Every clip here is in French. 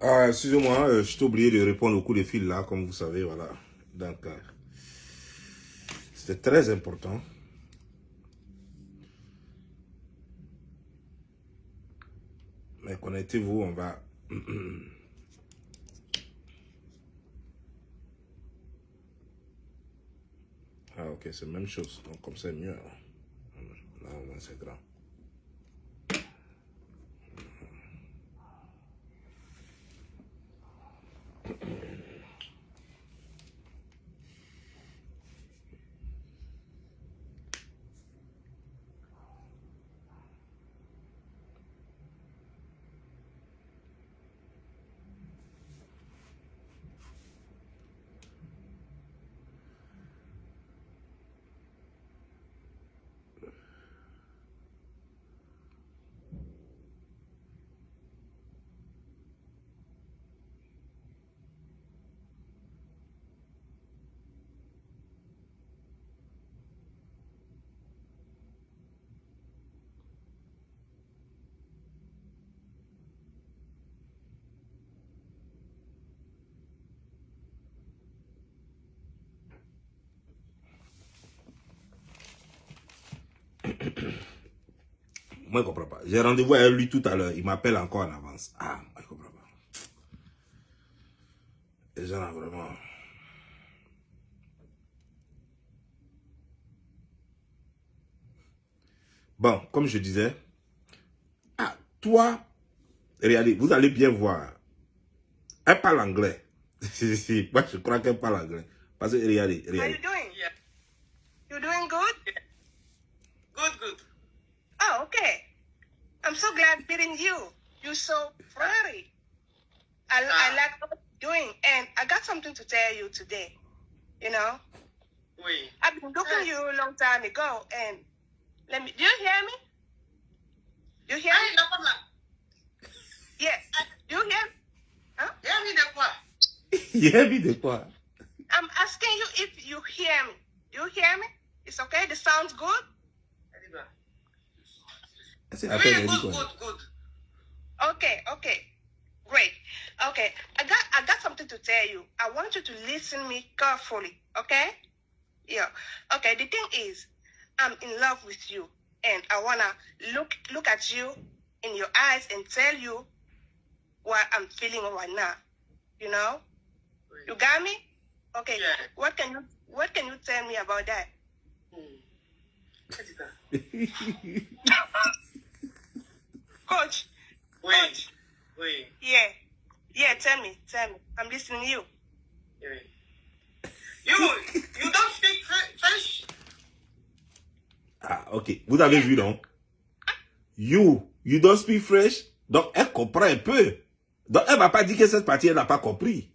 Ah, excusez-moi, je t'ai oublié de répondre au coup de fil là, comme vous savez, voilà. Donc, c'était très important. Mais connectez-vous, on va... Ah, ok, c'est la même chose. Donc, comme c'est mieux. Là, au moins, c'est grand. Moi, je ne comprends pas. J'ai rendez-vous avec lui tout à l'heure. Il m'appelle encore en avance. Ah, moi, je ne comprends pas. Les gens, là, vraiment... Bon, comme je disais... Ah, toi, regardez, vous allez bien voir. Elle parle anglais. Moi, je crois qu'elle parle anglais. Parce que, regardez, How regardez. you doing? Yeah. You doing good? Yeah. Good. Oh, okay. I'm so glad meeting you. You're so friendly. I like what you're doing, and I got something to tell you today. You know? Oui. I've been looking at you a long time ago, and do you hear me? You hear me? Yes. Do you hear me? Huh? Hear me de quoi? Hear me de quoi? I'm asking you if you hear me. Do you hear me? It's okay? The sound's good? Good. Okay. Great. Okay. I got something to tell you. I want you to listen me carefully, okay? Yeah. Okay, the thing is, I'm in love with you, and I wanna look at you in your eyes and tell you what I'm feeling right now. You know? You got me? Okay. Yeah. What can you tell me about that? Coach. Wait. Yeah, tell me. I'm listening to you. You don't speak French? Ah, ok. Vous avez vu, non? You don't speak French? Donc, elle comprend un peu. Donc, elle va pas dire que cette partie, elle n'a pas compris.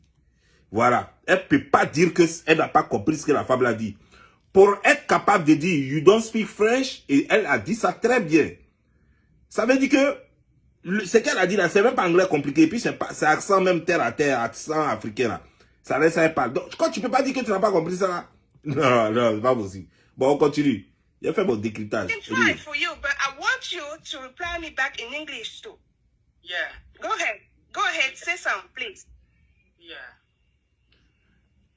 Voilà. Elle peut pas dire qu'elle n'a pas compris ce que la femme l'a dit. Pour être capable de dire, you don't speak French, et elle a dit ça très bien. Ça veut dire que, ce qu'elle a dit là, c'est même pas anglais compliqué, et puis c'est accent même terre à terre, accent africain là. Ça laisse elle parle. Donc, quand tu peux pas dire que tu n'as pas compris ça là, non, c'est pas possible. Bon, on continue. J'ai fait mon décryptage. I can try for you, but I want you to reply me back in English too. Yeah. Go ahead, say something, please. Yeah.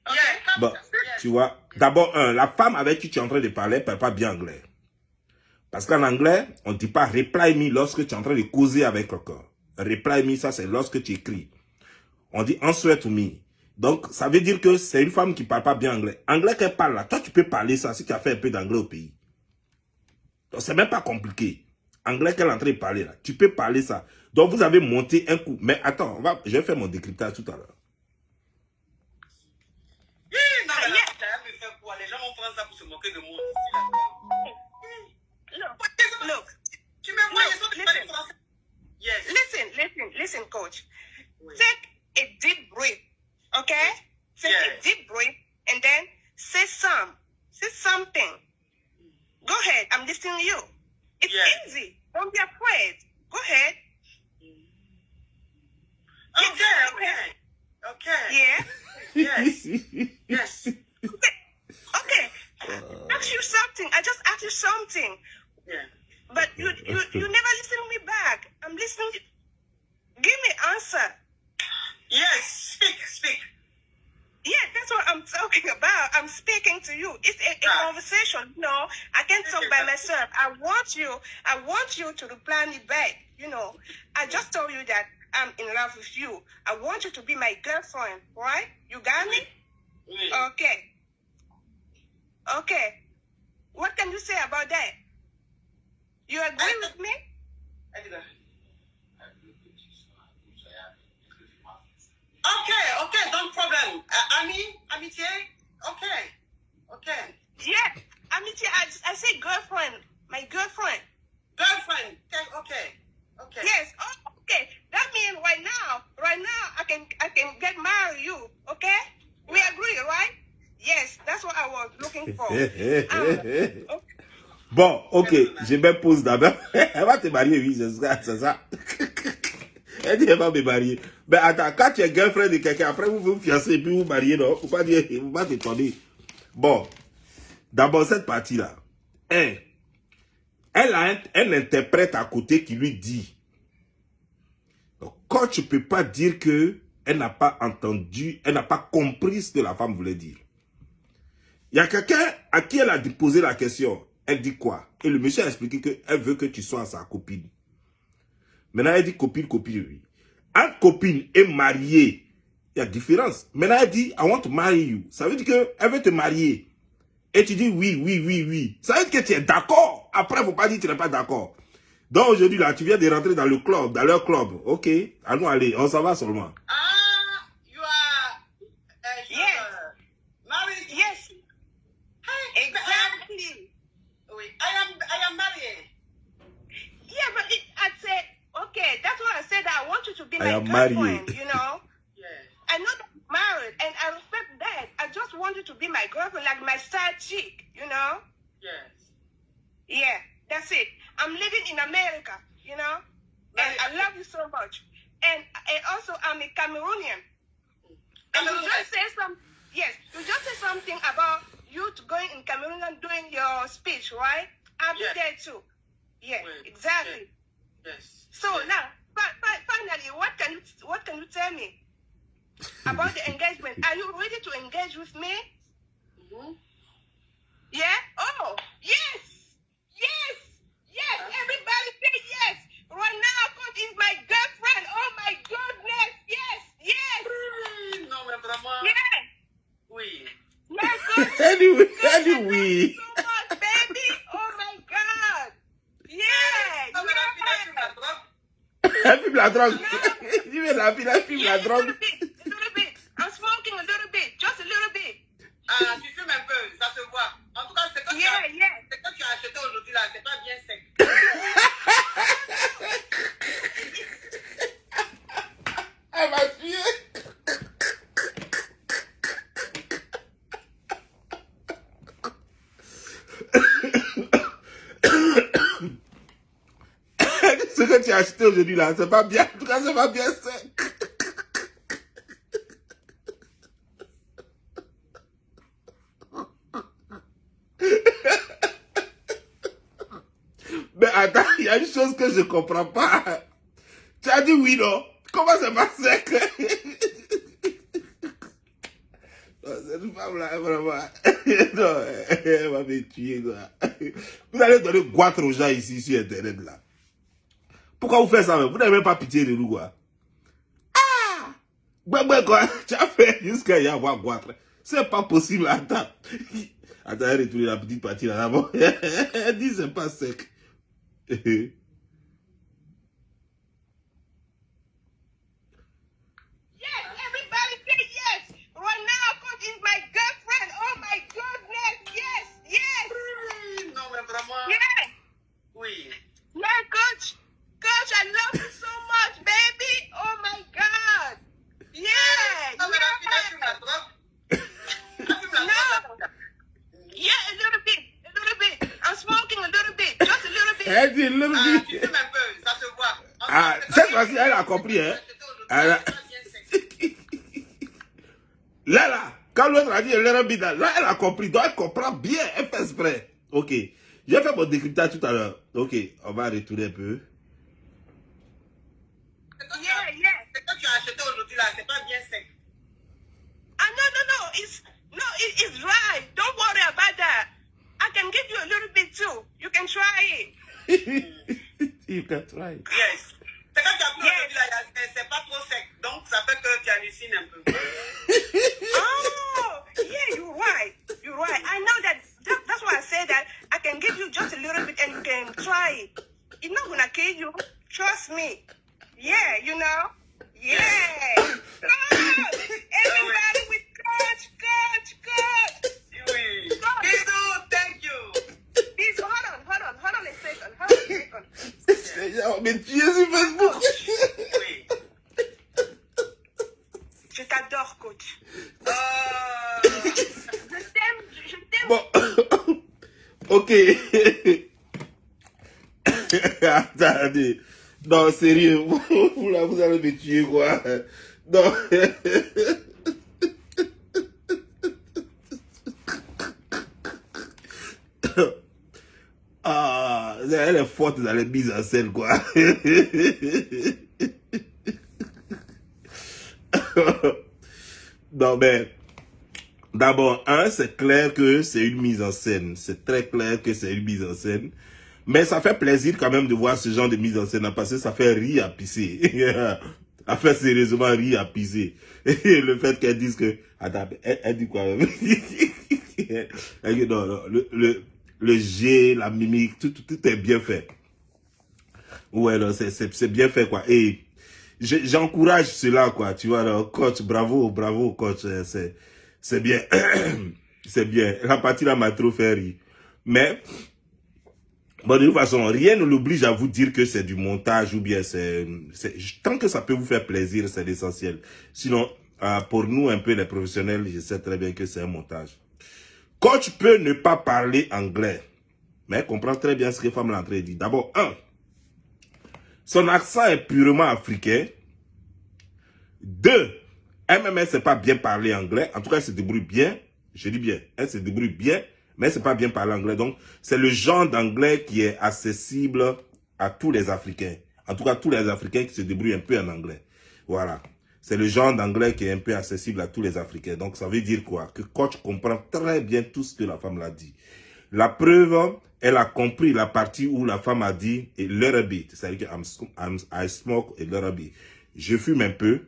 Okay. Bon, tu vois, d'abord, la femme avec qui tu es en train de parler ne parle pas bien anglais. Parce qu'en anglais, on ne dit pas reply me lorsque tu es en train de causer avec quelqu'un. Reply me, ça c'est lorsque tu écris. On dit answer to me. Donc, ça veut dire que c'est une femme qui ne parle pas bien anglais. Anglais qu'elle parle là, toi tu peux parler ça si tu as fait un peu d'anglais au pays. Donc, c'est même pas compliqué. Anglais qu'elle est en train de parler là, tu peux parler ça. Donc, vous avez monté un coup. Mais attends, je vais faire mon décryptage tout à l'heure. Les gens vont prendre ça pour se moquer de moi. Look. Tu me vois, listen, coach. Oui. Take a deep breath, okay? Take a deep breath and then say something. Go ahead, I'm listening to you. It's easy. Don't be afraid. Go ahead. Okay. Yeah? Yes. Okay. I just asked you something. Yeah. But you never listen to me back. I'm listening. Give me answer. Yes, speak. Yeah, that's what I'm talking about. I'm speaking to you. It's a conversation. No, I can't talk by myself. I want you to reply me back. I just told you that I'm in love with you. I want you to be my girlfriend, right? You got me? Okay. Okay. What can you say about that? You agree with me? Okay, don't problem. Amitié, okay. Yeah, Amitié, I say girlfriend, my girlfriend. Girlfriend, okay. Yes, okay. That means right now, I can get married you, okay? We agree, right? Yes, that's what I was looking for. Okay. Bon, ok, je me pose d'abord. Elle va te marier, oui, c'est ça. Elle dit, elle va me marier. Mais attends, quand tu es girlfriend de quelqu'un, après vous vous fiancez et puis vous mariez, non? Faut pas dire, faut pas t'étonner. Bon, d'abord cette partie-là. Elle a un interprète à côté qui lui dit. Donc, quand tu peux pas dire que elle n'a pas entendu, elle n'a pas compris ce que la femme voulait dire. Il y a quelqu'un à qui elle a posé la question. Elle dit quoi? Et le monsieur a expliqué qu'elle veut que tu sois sa copine. Maintenant, elle dit copine, oui. Entre copine et mariée, il y a différence. Maintenant, elle dit, I want to marry you. Ça veut dire qu'elle veut te marier. Et tu dis oui. Ça veut dire que tu es d'accord. Après, il ne faut pas dire que tu n'es pas d'accord. Donc aujourd'hui, là, tu viens de rentrer dans le club, dans leur club. Ok, allons aller, on s'en va seulement. You are married? Yes. Exactly. Oui, I am married. Yeah, but I said, okay, that's what I said. I want you to be I my am girlfriend, married. Yeah. I know that you're married, and I respect that. I just want you to be my girlfriend, like my side chick, Yes. Yeah, that's it. I'm living in America, and I love you so much. And also, I'm a Cameroonian. And you just say something about you going in Cameroon and doing your speech, right? I'll be there too. Yeah, exactly. Yes. So now, finally, what can you tell me about the engagement? Are you ready to engage with me? Yeah? Oh, yes! Everybody say yes! Right now, Coach is my girlfriend. Oh my goodness! Yes! Non, mais vraiment. Yeah! Oui. Yeah, Coach. Anyway. Thank you so much, baby! Oh my God! Yeah! Elle fume la drogue. Tu veux la fille, elle fume la drogue. A little bit. I'm smoking a little bit. Just a little bit. Ah, tu fumes un peu, ça se voit. En tout cas, c'est que tu as acheté aujourd'hui là, c'est pas bien sec. Elle m'a tué. Ce que tu as acheté aujourd'hui là, c'est pas bien. En tout cas, c'est pas bien sec. Mais attends, il y a une chose que je comprends pas. Tu as dit oui, non? Comment c'est pas sec? Cette femme-là, vraiment. Non, elle va me tuer, quoi. Vous allez donner goitre aux gens ici sur Internet, là. Pourquoi vous faites ça, même? Vous n'avez même pas pitié de nous, quoi. Ah! Ben, quoi. Tu as fait jusqu'à y avoir goitre. C'est pas possible, attends. Attends, elle retourne la petite partie là, d'abord. Elle dit c'est pas sec. Yes, everybody say yes. Right now, Coach is my girlfriend. Oh my goodness. Yes. Non, mais vraiment. Yeah. Oui. Yeah, Coach. Coach, I love you so much, baby. Oh my God. Yeah. Non, mais la fume la drogue. No. Yeah, a little bit. I'm smoking a little bit. Just a little bit. Elle dit little Ah, tu bit. fumes un peu, ça se voit. Ah, cette fois-ci, elle a compris, hein. Là, quand l'autre a dit little bit, là, elle a compris. Donc, elle comprend bien. Elle fait exprès. Ok. J'ai fait mon décryptage tout à l'heure. Ok, on va retourner un peu. Yeah. C'est que tu as as acheté aujourd'hui là, c'est pas bien sec. Ah, no. It's dry. Don't worry about that. I can give you a little bit too. You can try it. You can try. Yes. C'est quand tu as pris aujourd'hui là, c'est pas trop sec. Donc ça fait que tu hallucines un peu. Oh, yeah, you're right. You're right. I know that. That's why I said that I can give you just a little bit and you can try it. It's not gonna kill you. Trust me. Yeah, you know. Yeah. Everybody with coach. Oui. Bisous, thank you. Bisous. Hold on a second. Mais tu es sur Facebook. Oui. Je t'adore, coach. Je t'aime. Bon, ok. Attendez. Non, sérieux, vous allez me tuer, quoi. Non. Ah, elle est forte dans les mises en scène, quoi. Non, mais d'abord, c'est clair que c'est une mise en scène. C'est très clair que c'est une mise en scène. Mais ça fait plaisir quand même de voir ce genre de mise en scène parce que ça fait rire à pisser. Ça fait sérieusement rire à pisser. Et le fait qu'elle dise que... Attends, elle dit quoi même? Elle dit non, le G, la mimique, tout est bien fait. Ouais, non, c'est bien fait, quoi. Et j'encourage cela, quoi. Tu vois, alors, coach, bravo, coach. C'est bien. C'est bien. La partie là m'a trop fait rire. Mais, bon, de toute façon, rien ne l'oblige à vous dire que c'est du montage ou bien tant que ça peut vous faire plaisir, c'est l'essentiel. Sinon, pour nous, un peu les professionnels, je sais très bien que c'est un montage. Coach peut ne pas parler anglais, mais elle comprend très bien ce que Femme Lantrée dit. D'abord, son accent est purement africain. 2, elle-même, elle ne sait pas bien parler anglais. En tout cas, elle se débrouille bien. Je dis bien, elle se débrouille bien, mais elle ne sait pas bien parler anglais. Donc, c'est le genre d'anglais qui est accessible à tous les Africains. En tout cas, tous les Africains qui se débrouillent un peu en anglais. Voilà. C'est le genre d'anglais qui est un peu accessible à tous les Africains. Donc, ça veut dire quoi? Que coach comprend très bien tout ce que la femme l'a dit. La preuve, elle a compris la partie où la femme a dit « a little bit ». C'est-à-dire que I smoke a little bit. Je fume un peu.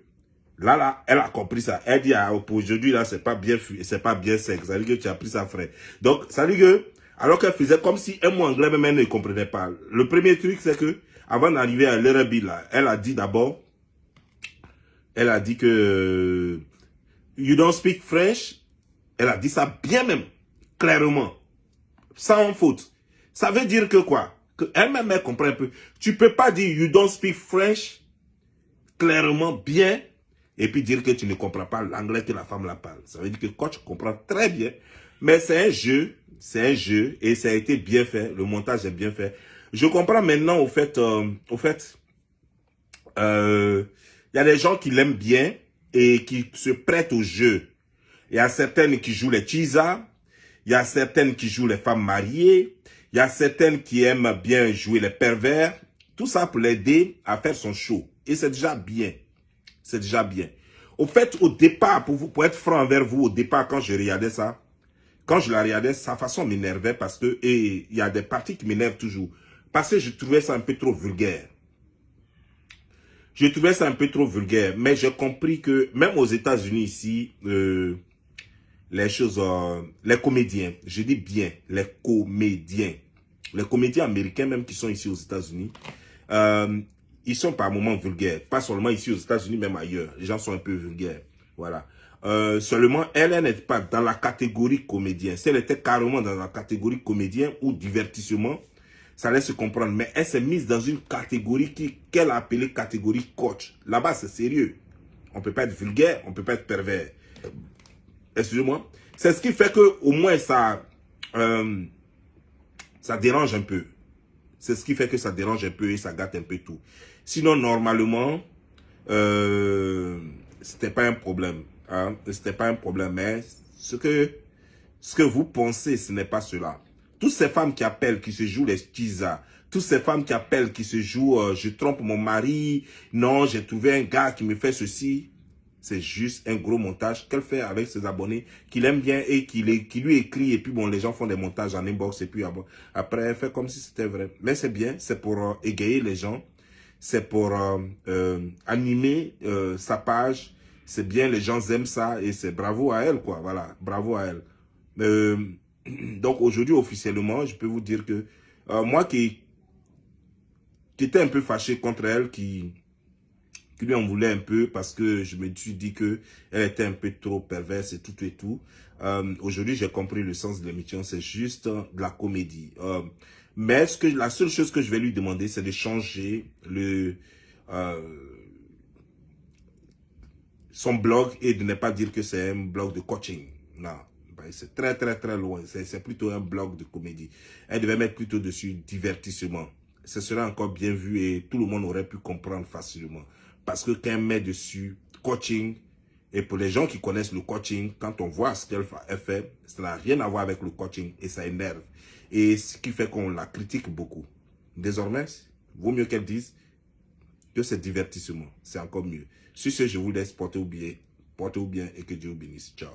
Là, elle a compris ça. Elle dit aujourd'hui, là, c'est pas bien sec. C'est-à-dire que tu as pris ça frais. Donc, ça veut dire que, alors qu'elle faisait comme si un mot anglais, même elle ne comprenait pas. Le premier truc, c'est que, avant d'arriver à little bit, là, elle a dit d'abord, elle a dit que you don't speak French. Elle a dit ça bien même, clairement, sans faute. Ça veut dire que quoi? Que elle-même, elle comprend un peu. Tu peux pas dire you don't speak French clairement bien et puis dire que tu ne comprends pas l'anglais que la femme la parle. Ça veut dire que coach comprend très bien, mais c'est un jeu et ça a été bien fait. Le montage est bien fait. Je comprends maintenant au fait, il y a des gens qui l'aiment bien et qui se prêtent au jeu. Il y a certaines qui jouent les cheesas, il y a certaines qui jouent les femmes mariées, il y a certaines qui aiment bien jouer les pervers. Tout ça pour l'aider à faire son show. Et c'est déjà bien. C'est déjà bien. Au fait, au départ, pour être franc envers vous, au départ, quand je regardais ça, sa façon m'énervait parce que, et il y a des parties qui m'énervent toujours. Parce que je trouvais ça un peu trop vulgaire. Je trouvais ça un peu trop vulgaire, mais j'ai compris que même aux États-Unis ici, les comédiens, je dis bien, les comédiens américains même qui sont ici aux États-Unis, ils sont par moments vulgaires, pas seulement ici aux États-Unis, même ailleurs. Les gens sont un peu vulgaires, voilà. Seulement, elle n'est pas dans la catégorie comédien. Si elle était carrément dans la catégorie comédien ou divertissement, ça laisse se comprendre. Mais elle s'est mise dans une catégorie qu'elle a appelée catégorie coach. Là-bas, c'est sérieux. On ne peut pas être vulgaire, on ne peut pas être pervers. Excusez-moi. C'est ce qui fait que au moins ça dérange un peu. C'est ce qui fait que ça dérange un peu et ça gâte un peu tout. Sinon, normalement, c'était pas un problème. Hein? C'était pas un problème. Mais ce que vous pensez, ce n'est pas cela. Toutes ces femmes qui appellent, qui se jouent les cheesas, toutes ces femmes qui appellent, qui se jouent, je trompe mon mari, non, j'ai trouvé un gars qui me fait ceci. C'est juste un gros montage qu'elle fait avec ses abonnés, qu'il aime bien et qui lui écrit. Et puis bon, les gens font des montages en inbox et puis après, elle fait comme si c'était vrai. Mais c'est bien, c'est pour égayer les gens. C'est pour animer sa page. C'est bien, les gens aiment ça et c'est bravo à elle, quoi. Voilà, bravo à elle. Donc aujourd'hui, officiellement, je peux vous dire que moi qui était un peu fâché contre elle, qui lui en voulait un peu parce que je me suis dit que elle était un peu trop perverse et tout et tout. Aujourd'hui, j'ai compris le sens de l'émission, c'est juste de la comédie. Mais la seule chose que je vais lui demander, c'est de changer son blog et de ne pas dire que c'est un blog de coaching. Non, c'est très très très loin. C'est plutôt un blog de comédie. Elle devait mettre plutôt dessus divertissement. Ce serait encore bien vu et tout le monde aurait pu comprendre facilement. Parce que quand elle met dessus coaching, et pour les gens qui connaissent le coaching, quand on voit ce qu'elle fait, ça n'a rien à voir avec le coaching et ça énerve. Et ce qui fait qu'on la critique beaucoup. Désormais, vaut mieux qu'elle dise que c'est divertissement. C'est encore mieux. Sur ce, je vous laisse porter au bien et que Dieu vous bénisse. Ciao.